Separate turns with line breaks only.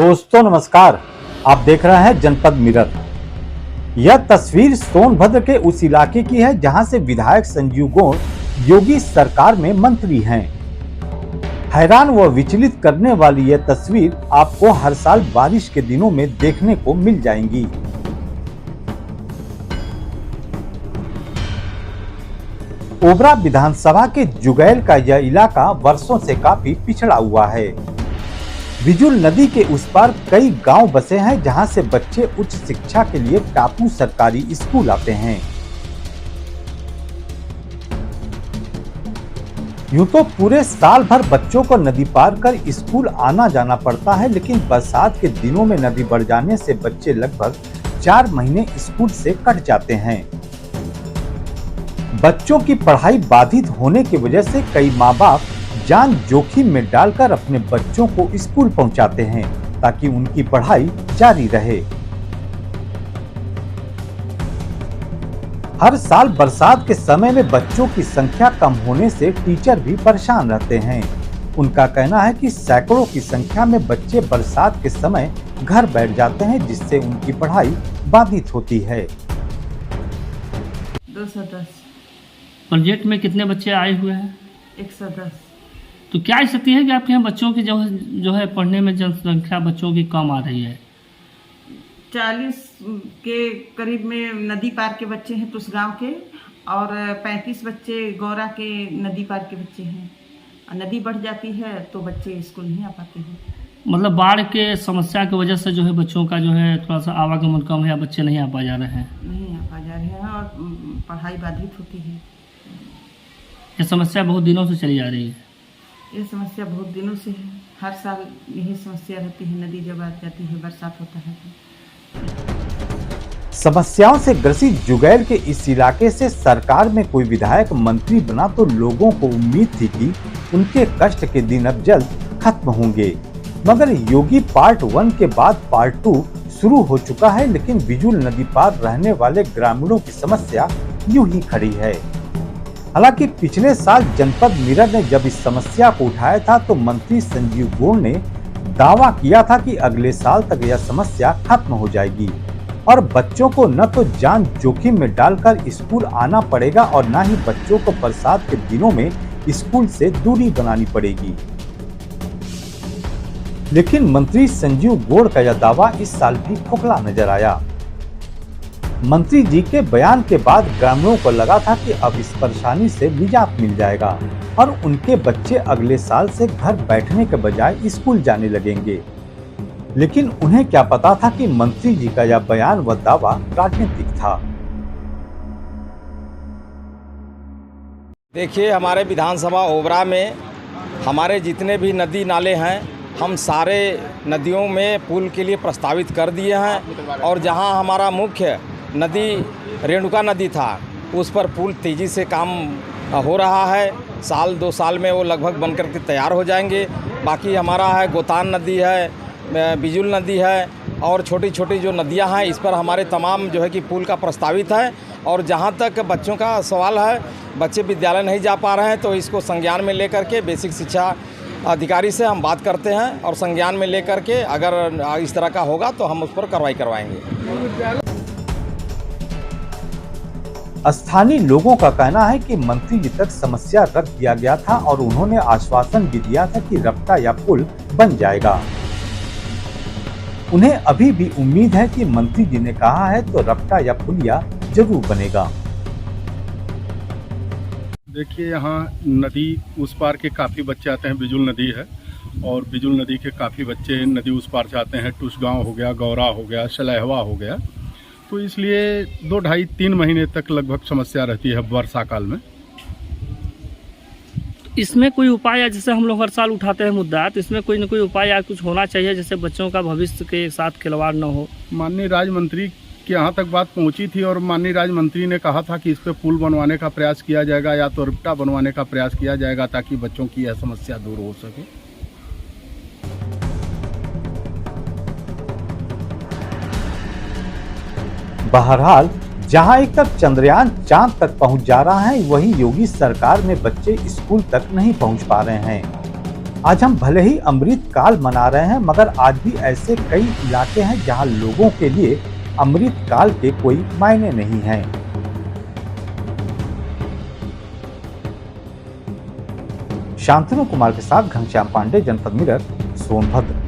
दोस्तों नमस्कार, आप देख रहे हैं जनपद मिरर। यह तस्वीर सोनभद्र के उस इलाके की है जहां से विधायक संजीव गौड़ योगी सरकार में मंत्री हैं। हैरान व विचलित करने वाली यह तस्वीर आपको हर साल बारिश के दिनों में देखने को मिल जाएंगी। ओबरा विधानसभा के जुगैल का यह इलाका वर्षों से काफी पिछड़ा हुआ है। बिजुल नदी के उस पार कई गांव बसे हैं जहां से बच्चे उच्च शिक्षा के लिए टापू सरकारी स्कूल आते हैं। यूं तो पूरे साल भर बच्चों को नदी पार कर स्कूल आना जाना पड़ता है, लेकिन बरसात के दिनों में नदी बढ़ जाने से बच्चे लगभग 4 महीने स्कूल से कट जाते हैं। बच्चों की पढ़ाई बाधित होने की वजह से कई माँ बाप जान जोखिम में डालकर अपने बच्चों को स्कूल पहुंचाते हैं ताकि उनकी पढ़ाई जारी रहे। हर साल बरसात के समय में बच्चों की संख्या कम होने से टीचर भी परेशान रहते हैं। उनका कहना है कि सैकड़ों की संख्या में बच्चे बरसात के समय घर बैठ जाते हैं, जिससे उनकी पढ़ाई बाधित होती है।
210
प्रोजेक्ट में कितने बच्चे आए हुए हैं?
110।
तो क्या स्थिति है कि आपके यहाँ बच्चों की जो है पढ़ने में जनसंख्या बच्चों की कम आ रही है?
40 के करीब में नदी पार के बच्चे हैं तुस गांव के, और 35 बच्चे गौरा के नदी पार के बच्चे हैं। नदी बढ़ जाती है तो बच्चे स्कूल नहीं आ पाते हैं।
मतलब बाढ़ के समस्या की वजह से जो है बच्चों का जो है थोड़ा सा आवागमन कम है या बच्चे नहीं आ पा जा रहे हैं?
नहीं आ पा जा रहे हैं और पढ़ाई बाधित होती है।
ये समस्या बहुत दिनों से चली जा रही है।
ये समस्या बहुत दिनों से है। हर साल यही समस्या रहती है। नदी जब आ जाती है, बरसात होता है तो।
समस्याओं से ग्रसित जुगैल के इस इलाके से सरकार में कोई विधायक मंत्री बना तो लोगों को उम्मीद थी कि उनके कष्ट के दिन अब जल्द खत्म होंगे, मगर योगी पार्ट 1 के बाद पार्ट 2 शुरू हो चुका है। लेकिन बिजुल नदी पार रहने वाले ग्रामीणों की समस्या यूं ही खड़ी है। हालांकि पिछले साल जनपद मिरर ने जब इस समस्या को उठाया था तो मंत्री संजीव गौड़ ने दावा किया था कि अगले साल तक यह समस्या खत्म हो जाएगी और बच्चों को न तो जान जोखिम में डालकर स्कूल आना पड़ेगा और न ही बच्चों को बरसात के दिनों में स्कूल से दूरी बनानी पड़ेगी। लेकिन मंत्री संजीव गौड़ का यह दावा इस साल भी खोखला नजर आया। मंत्री जी के बयान के बाद ग्रामीणों को लगा था कि अब इस परेशानी से निजात मिल जाएगा और उनके बच्चे अगले साल से घर बैठने के बजाय स्कूल जाने लगेंगे। लेकिन उन्हें क्या पता था कि मंत्री जी का यह बयान व दावा राजनीतिक था।
देखिए, हमारे विधानसभा ओबरा में हमारे जितने भी नदी नाले हैं, हम सारे नदियों में पुल के लिए प्रस्तावित कर दिए हैं। और जहां हमारा मुख्य नदी रेणुका नदी था, उस पर पुल तेज़ी से काम हो रहा है। साल 2 साल में वो लगभग बनकर के तैयार हो जाएंगे। बाकी हमारा है गोतान नदी है, बिजुल नदी है और छोटी छोटी जो नदियां हैं, इस पर हमारे तमाम जो है कि पुल का प्रस्तावित है। और जहां तक बच्चों का सवाल है, बच्चे विद्यालय नहीं जा पा रहे हैं, तो इसको संज्ञान में लेकर के बेसिक शिक्षा अधिकारी से हम बात करते हैं और संज्ञान में लेकर के अगर इस तरह का होगा तो हम उस पर कार्रवाई करवाएंगे।
स्थानीय लोगों का कहना है कि मंत्री जी तक समस्या रख दिया गया था और उन्होंने आश्वासन भी दिया था कि रपटा या पुल बन जाएगा। उन्हें अभी भी उम्मीद है कि मंत्री जी ने कहा है तो रपटा या पुलिया जरूर बनेगा।
देखिए, यहाँ नदी उस पार के काफ़ी बच्चे आते हैं। बिजुल नदी है और बिजुल नदी के काफ़ी बच्चे नदी उस पार से आते हैं। टुस गाँव हो गया, गौरा हो गया, सलहवा हो गया, तो इसलिए 2, 2.5, 3 महीने तक लगभग समस्या रहती है वर्षा काल में।
इसमें कोई उपाय है? जैसे हम लोग हर साल उठाते हैं मुद्दा, तो इसमें कोई न कोई उपाय या कुछ होना चाहिए जैसे बच्चों का भविष्य के साथ खिलवाड़ न हो।
माननीय राज्य मंत्री के यहाँ तक बात पहुँची थी और माननीय राज्य मंत्री ने कहा था कि इस पर पुल बनवाने का प्रयास किया जाएगा या तो रपटा बनवाने का प्रयास किया जाएगा ताकि बच्चों की यह समस्या दूर हो सके।
बहरहाल जहां एक तरफ चंद्रयान चांद तक पहुंच जा रहा है, वहीं योगी सरकार में बच्चे स्कूल तक नहीं पहुंच पा रहे हैं। आज हम भले ही अमृत काल मना रहे हैं, मगर आज भी ऐसे कई इलाके हैं जहां लोगों के लिए अमृत काल के कोई मायने नहीं हैं। शांतनु कुमार के साथ घनश्याम पांडे, जनपद मिरर, सोनभद्र।